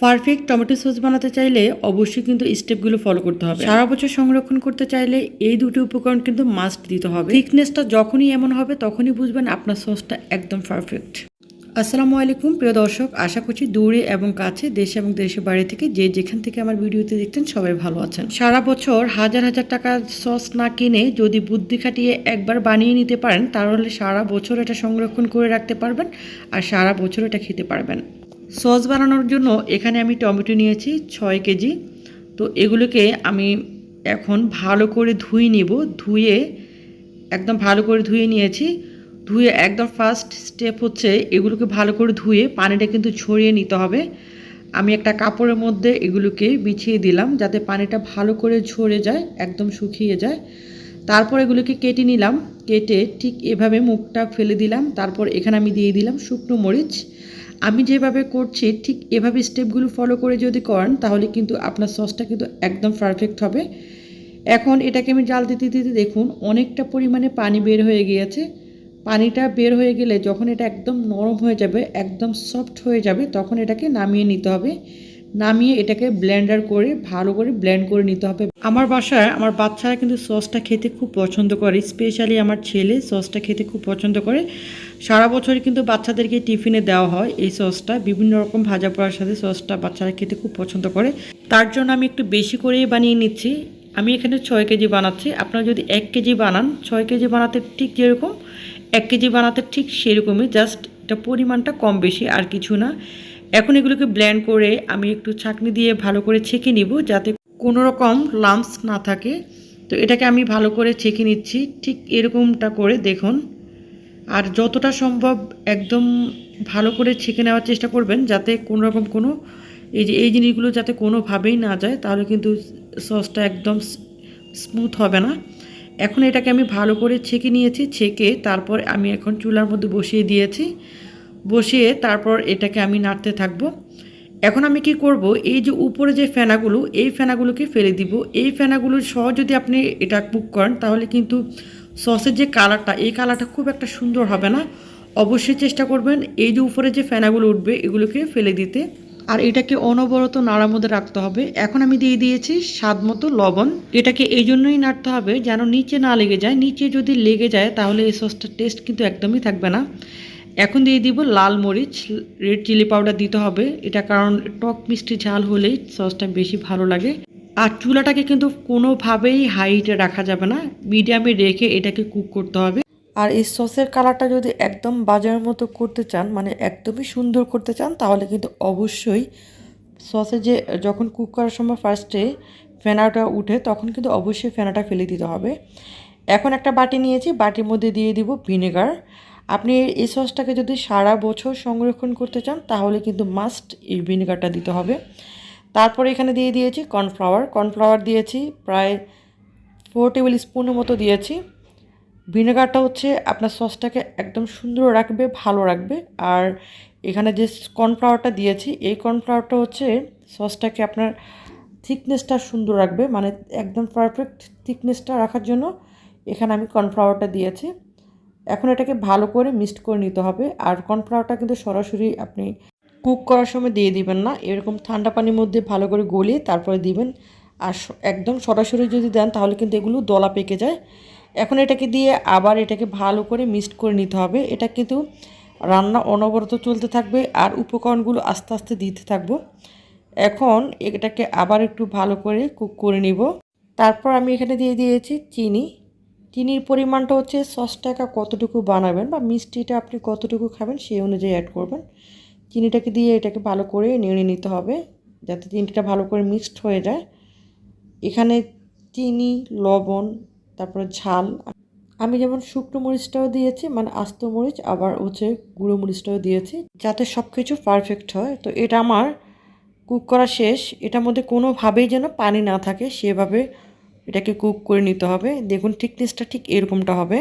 Perfect tomato sauce বানাতে চাইলে অবশ্যই কিন্তু স্টেপগুলো ফলো করতে হবে। সারা বছর সংরক্ষণ করতে চাইলে এই দুটি উপকরণ কিন্তু মাস্ট দিতে হবে। থিকনেসটা যখনই এমন হবে তখনই বুঝবেন আপনার সসটা একদম পারফেক্ট। আসসালামু আলাইকুম প্রিয় দর্শক, আশা করছি দূরে এবং কাছে, দেশে এবং দেশের বাইরে থেকে যে যেখান থেকে আমার ভিডিওতে দেখছেন সবাই ভালো আছেন। সারা বছর হাজার হাজার টাকার সস না কিনে যদি বুদ্ধি খাটিয়ে একবার বানিয়ে নিতে পারেন তাহলে সারা বছর এটা সংরক্ষণ করে রাখতে পারবেন আর সারা বছর এটা খেতে পারবেন। সস বানানোর জন্য এখানে আমি টমেটো নিয়েছি 6 কেজি। তো এগুলোকে আমি এখন ভালো করে ধুয়ে নিব। একদম ভালো করে ধুয়ে নিয়েছি। ধুয়ে একদম ফার্স্ট স্টেপ হচ্ছে এগুলোকে ভালো করে ধুয়ে পানিটা কিন্তু ঝরিয়ে নিতে হবে। আমি একটা কাপড়ের মধ্যে এগুলোকে বিছিয়ে দিলাম যাতে পানিটা ভালো করে ঝরে যায়, একদম শুকিয়ে যায়। তারপর এগুলোকে কেটে নিলাম। কেটে ঠিক এভাবে মুখটা ফেলে দিলাম। তারপর এখানে আমি দিয়ে দিলাম শুকনো মরিচ। আমি যেভাবে করছি ঠিক এভাবে স্টেপগুলো ফলো করে যদি করেন তাহলে কিন্তু আপনার সসটা কিন্তু একদম পারফেক্ট হবে। এখন এটাকে আমি জাল দিতে দিতে দেখুন অনেকটা পরিমাণে পানি বের হয়ে গিয়েছে। পানিটা বের হয়ে গেলে যখন এটা একদম নরম হয়ে যাবে, একদম সফট হয়ে যাবে, তখন এটাকে নামিয়ে নিতে হবে। নামিয়ে এটাকে ব্লেন্ডার করে ভালো করে ব্লেন্ড করে নিতে হবে। আমার বাসায় আমার বাচ্চারা কিন্তু সসটা খেতে খুব পছন্দ করে, স্পেশালি আমার ছেলে সসটা খেতে খুব পছন্দ করে। সারা বছরই কিন্তু বাচ্চাদেরকে টিফিনে দেওয়া হয় এই সসটা, বিভিন্ন রকম ভাজা পোড়ার সাথে সসটা বাচ্চারা খেতে খুব পছন্দ করে। তার জন্য আমি একটু বেশি করেই বানিয়ে নিচ্ছি। আমি এখানে 6 কেজি বানাচ্ছি। আপনারা যদি 1 কেজি বানান, 6 কেজি বানাতে ঠিক যেরকম 1 কেজি বানাতে ঠিক সেরকমই, জাস্ট এটা পরিমাণটা কম বেশি আর কিছু না। এখন এগুলোকে ব্লেন্ড করে আমি একটু ছাঁকনি দিয়ে ভালো করে ছেঁকে নিব যাতে কোনো রকম লাম্পস না থাকে। তো এটাকে আমি ভালো করে ছেঁকে নিচ্ছি ঠিক এরকমটা করে দেখুন। আর যতটা সম্ভব একদম ভালো করে ছেঁকে নেওয়ার চেষ্টা করবেন যাতে কোনো রকম কোনো এই জিনিসগুলো যাতে কোনোভাবেই না যায়, তাহলে কিন্তু সসটা একদম স্মুথ হবে না। এখন এটাকে আমি ভালো করে ছেঁকে নিয়েছি। ছেঁকে তারপর আমি এখন চুলার মধ্যে বসিয়ে দিয়েছি। বসিয়ে তারপর এটাকে আমি নাড়তে থাকবো। এখন আমি কি করব, এই যে উপরে যে ফেনাগুলো, এই ফেনাগুলোকে ফেলে দিব। এই ফেনাগুলো সহ যদি আপনি এটা কুক করেন তাহলে কিন্তু সসের যে কালারটা, এই কালারটা খুব একটা সুন্দর হবে না। অবশ্যই চেষ্টা করবেন এই যে উপরে যে ফেনাগুলো উঠবে এগুলোকে ফেলে দিতে। আর এটাকে অনবরত নাড়ার মধ্যে রাখতে হবে। এখন আমি দিয়ে দিয়েছি স্বাদ মতো লবণ। এটাকে এই জন্যই নাড়তে হবে যেন নিচে না লেগে যায়। নিচে যদি লেগে যায় তাহলে এই সসটার টেস্ট কিন্তু একদমই থাকবে না। এখন দিয়ে দিব লাল মরিচ, রেড চিলি পাউডার দিতে হবে। এটা কারণ টক মিষ্টি ঝাল হলেই সসটা বেশি ভালো লাগে। আর চুলাটাকে কিন্তু কোনোভাবেই হাই হিটে রাখা যাবে না, মিডিয়ামে রেখে এটাকে কুক করতে হবে। আর এই সসের কালারটা যদি একদম বাজারের মতো করতে চান, মানে একদমই সুন্দর করতে চান, তাহলে কিন্তু অবশ্যই সসে যে যখন কুক করার সময় ফার্স্টে ফেনাটা উঠে তখন কিন্তু অবশ্যই ফেনাটা ফেলে দিতে হবে। এখন একটা বাটি নিয়েছি, বাটির মধ্যে দিয়ে দিব ভিনেগার। আপনি এই সসটাকে যদি সারা বছর সংরক্ষণ করতে চান তাহলে কিন্তু মাস্ট এই ভিনেগারটা দিতে হবে। তারপরে এখানে দিয়ে দিয়েছি কর্নফ্লাওয়ার দিয়েছি প্রায় 4 টেবিল স্পুনের মতো দিয়েছি। ভিনেগারটা হচ্ছে আপনার সসটাকে একদম সুন্দর রাখবে, ভালো রাখবে। আর এখানে যে কর্নফ্লাওয়ারটা দিয়েছি, এই কর্নফ্লাওয়ারটা হচ্ছে সসটাকে আপনার থিকনেসটা সুন্দর রাখবে, মানে একদম পারফেক্ট থিকনেসটা রাখার জন্য এখানে আমি কর্নফ্লাওয়ারটা দিয়েছি। এখন এটাকে ভালো করে মিক্সড করে নিতে হবে। আর কর্নফ্লাওয়ারটা কিন্তু সরাসরি আপনি কুক করার সময় দিয়ে দিবেন না, এরকম ঠান্ডা পানির মধ্যে ভালো করে গলিয়ে তারপরে দিবেন। আর একদম সরাসরি যদি দেন তাহলে কিন্তু এগুলো দলা পেকে যায়। এখন এটাকে দিয়ে আবার এটাকে ভালো করে মিক্সড করে নিতে হবে। এটা কিন্তু রান্না অনবরত চলতে থাকবে আর উপকরণগুলো আস্তে আস্তে দিতে থাকবো। এখন এটাকে আবার একটু ভালো করে কুক করে নিব। তারপর আমি এখানে দিয়ে দিয়েছি চিনি। চিনির পরিমাণটা হচ্ছে সসটাকে কতটুকু বানাবেন বা মিষ্টিটা আপনি কতটুকু খাবেন সেই অনুযায়ী অ্যাড করবেন। চিনিটাকে দিয়ে এটাকে ভালো করে নেড়ে নিতে হবে যাতে চিনিটা ভালো করে মিক্সড হয়ে যায়। এখানে চিনি, লবণ, তারপরে ঝাল, আমি যেমন শুকনো মরিচটাও দিয়েছি, মানে আস্ত মরিচ, আবার হচ্ছে গুঁড়ো মরিচটাও দিয়েছি যাতে সব কিছু পারফেক্ট হয়। তো এটা আমার কুক করা শেষ। এটার মধ্যে কোনোভাবেই যেন পানি না থাকে সেভাবে এটাকে কুক করে নিতে হবে। দেখুন থিকনেসটা ঠিক এরকমটা হবে।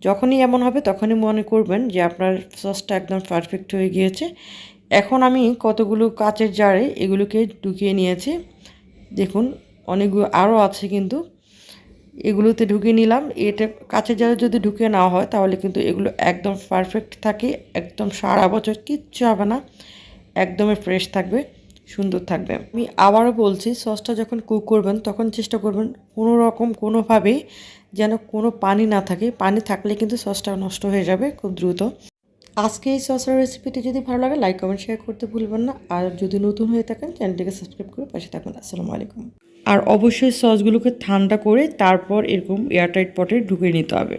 যখনই এমন হবে তখনই মনে করবেন যে আপনার সসটা একদম পারফেক্ট হয়ে গিয়েছে। এখন আমি কতগুলো কাচের জারে এগুলোকে ঢুকিয়ে নিয়েছি। দেখুন অনেকগুলো আরও আছে কিন্তু এগুলোতে ঢুকিয়ে নিলাম। এটা কাচের জারে যদি ঢুকিয়ে নেওয়া হয় তাহলে কিন্তু এগুলো একদম পারফেক্ট থাকে, একদম সারা বছর কিচ্ছু হবে না, একদমই ফ্রেশ থাকবে। সুন্দর থাকবে। আমি আবারও বলছি, সসটা যখন কুক করবেন তখন চেষ্টা করবেন কোনো রকম কোনোভাবেই যেন কোনো পানি না থাকে। পানি থাকলে কিন্তু সসটা নষ্ট হয়ে যাবে খুব দ্রুত। আজকে এই সসের রেসিপিটি যদি ভালো লাগে লাইক কমেন্ট শেয়ার করতে ভুলবেন না। আর যদি নতুন হয়ে থাকেন চ্যানেলটিকে সাবস্ক্রাইব করে পাশে থাকুন। আসসালামু আলাইকুম। আর অবশ্যই সসগুলোকে ঠান্ডা করে তারপর এরকম এয়ারটাইট পটে ঢুকিয়ে নিতে হবে।